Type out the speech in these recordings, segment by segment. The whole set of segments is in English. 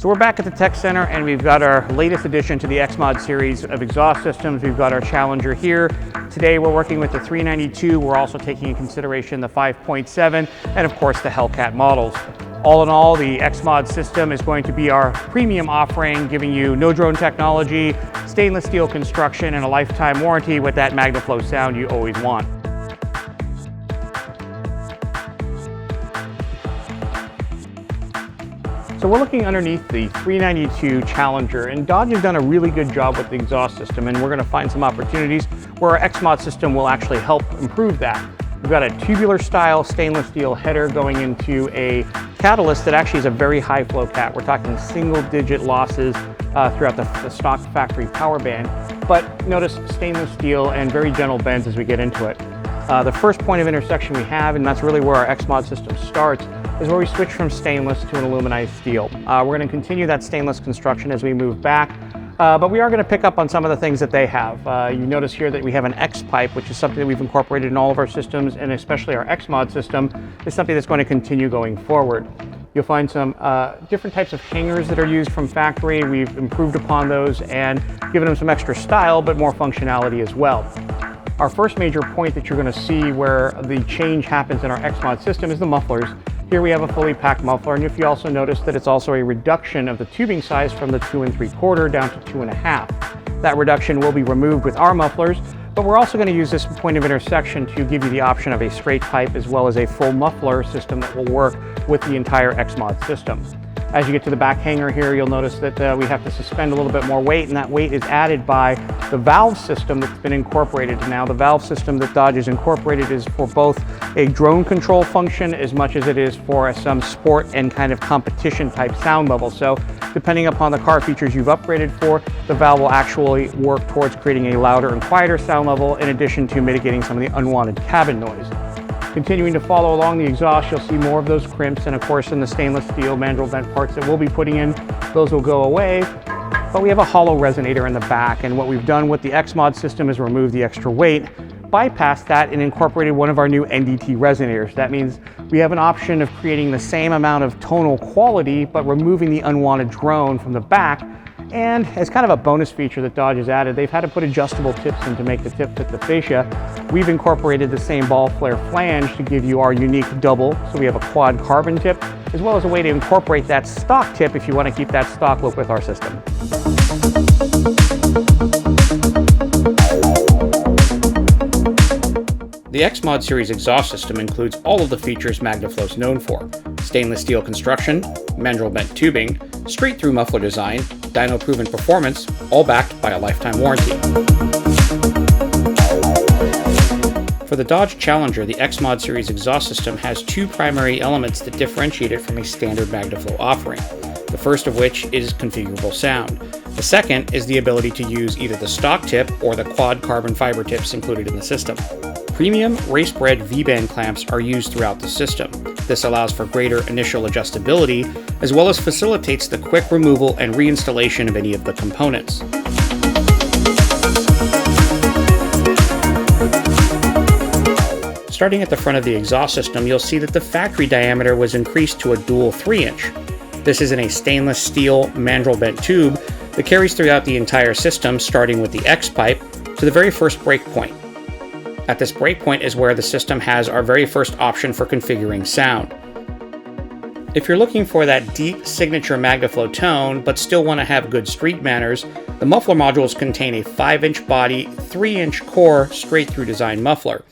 So we're back at the Tech Center and we've got our latest addition to the xMOD series of exhaust systems. We've got our Challenger here. Today we're working with the 392. We're also taking in consideration the 5.7 and of course the Hellcat models. All in all, the xMOD system is going to be our premium offering, giving you no drone technology, stainless steel construction, and a lifetime warranty with that MagnaFlow sound you always want. So we're looking underneath the 392 Challenger, and Dodge has done a really good job with the exhaust system, and we're going to find some opportunities where our xMOD system will actually help improve that. We've got a tubular style stainless steel header going into a catalyst that actually is a very high flow cat. We're talking single digit losses throughout the stock factory power band, but notice stainless steel and very gentle bends as we get into it. The first point of intersection we have, and that's really where our xMOD system starts, is where we switch from stainless to an aluminized steel. We're going to continue that stainless construction as we move back, but we are going to pick up on some of the things that they have. You notice here that we have an X pipe, which is something that we've incorporated in all of our systems, and especially our xMOD system is something that's going to continue going forward. You'll find some different types of hangers that are used from factory. We've improved upon those and given them some extra style, but more functionality as well. Our first major point that you're going to see where the change happens in our xMOD system is the mufflers. Here we have a fully packed muffler, and if you also notice that it's also a reduction of the tubing size from the 2 3/4 down to 2 1/2. That reduction will be removed with our mufflers, but we're also going to use this point of intersection to give you the option of a straight pipe as well as a full muffler system that will work with the entire xMOD system. As you get to the back hanger here, you'll notice that we have to suspend a little bit more weight, and that weight is added by the valve system that's been incorporated. Now, the valve system that Dodge has incorporated is for both a drone control function as much as it is for some sport and kind of competition type sound level. So depending upon the car features you've upgraded for, the valve will actually work towards creating a louder and quieter sound level in addition to mitigating some of the unwanted cabin noise. Continuing to follow along the exhaust, you'll see more of those crimps, and of course in the stainless steel mandrel vent parts that we'll be putting in, those will go away. But we have a hollow resonator in the back, and what we've done with the xMOD system is remove the extra weight, bypassed that, and incorporated one of our new NDT resonators. That means we have an option of creating the same amount of tonal quality, but removing the unwanted drone from the back. And as kind of a bonus feature that Dodge has added, they've had to put adjustable tips in to make the tip fit the fascia. We've incorporated the same ball flare flange to give you our unique double. So we have a quad carbon tip, as well as a way to incorporate that stock tip if you want to keep that stock look with our system. The xMOD series exhaust system includes all of the features MagnaFlow is known for: stainless steel construction, mandrel bent tubing, straight-through muffler design, dyno-proven performance, all backed by a lifetime warranty. For the Dodge Challenger, the xMOD series exhaust system has two primary elements that differentiate it from a standard MagnaFlow offering. The first of which is configurable sound. The second is the ability to use either the stock tip or the quad carbon fiber tips included in the system. Premium race-bred V-band clamps are used throughout the system. This allows for greater initial adjustability, as well as facilitates the quick removal and reinstallation of any of the components. Starting at the front of the exhaust system, you'll see that the factory diameter was increased to a dual 3-inch. This is in a stainless steel mandrel bent tube that carries throughout the entire system, starting with the X pipe to the very first breakpoint. At this breakpoint is where the system has our very first option for configuring sound. If you're looking for that deep signature MagnaFlow tone, but still want to have good street manners, the muffler modules contain a 5-inch body, 3-inch core, straight-through design muffler.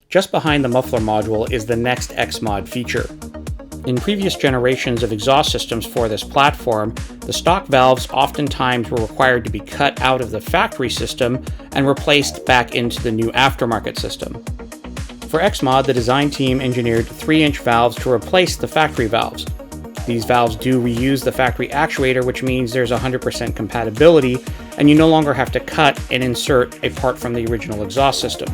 Just behind the muffler module is the next xMOD feature. In previous generations of exhaust systems for this platform, the stock valves oftentimes were required to be cut out of the factory system and replaced back into the new aftermarket system. For xMOD, the design team engineered 3-inch valves to replace the factory valves. These valves do reuse the factory actuator, which means there's 100% compatibility, and you no longer have to cut and insert a part from the original exhaust system.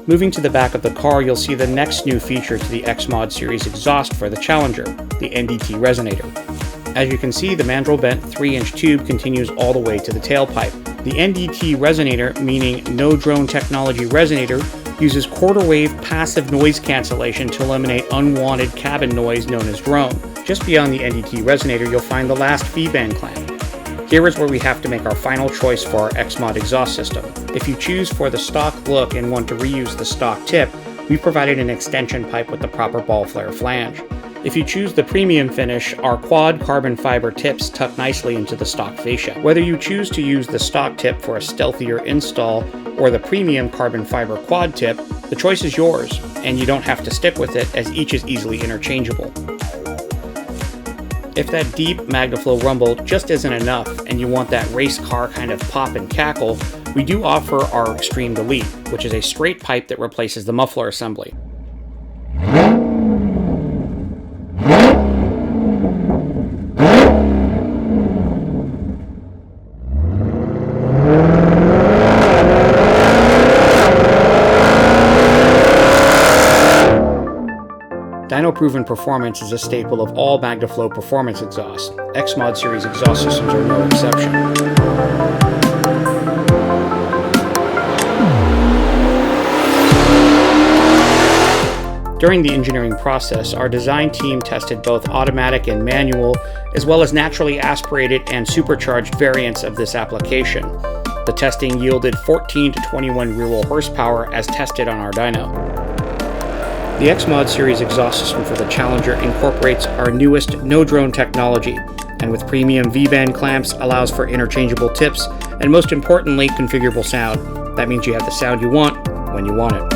Moving to the back of the car, you'll see the next new feature to the xMOD series exhaust for the Challenger, the NDT resonator. As you can see, the mandrel bent 3-inch tube continues all the way to the tailpipe. The NDT resonator, meaning no drone technology resonator, uses quarter wave passive noise cancellation to eliminate unwanted cabin noise known as drone. Just beyond the NDT resonator, you'll find the last V-band clamp. Here is where we have to make our final choice for our xMOD exhaust system. If you choose for the stock look and want to reuse the stock tip, we provided an extension pipe with the proper ball flare flange. If you choose the premium finish, our quad carbon fiber tips tuck nicely into the stock fascia. Whether you choose to use the stock tip for a stealthier install or the premium carbon fiber quad tip, the choice is yours, and you don't have to stick with it as each is easily interchangeable. If that deep MagnaFlow rumble just isn't enough and you want that race car kind of pop and cackle, we do offer our xTreme Delete, which is a straight pipe that replaces the muffler assembly. Dyno-proven performance is a staple of all MagnaFlow performance exhausts. xMOD series exhaust systems are no exception. During the engineering process, our design team tested both automatic and manual, as well as naturally aspirated and supercharged variants of this application. The testing yielded 14 to 21 rear-wheel horsepower as tested on our dyno. The xMOD series exhaust system for the Challenger incorporates our newest no-drone technology, and with premium V-band clamps allows for interchangeable tips, and most importantly, configurable sound. That means you have the sound you want when you want it.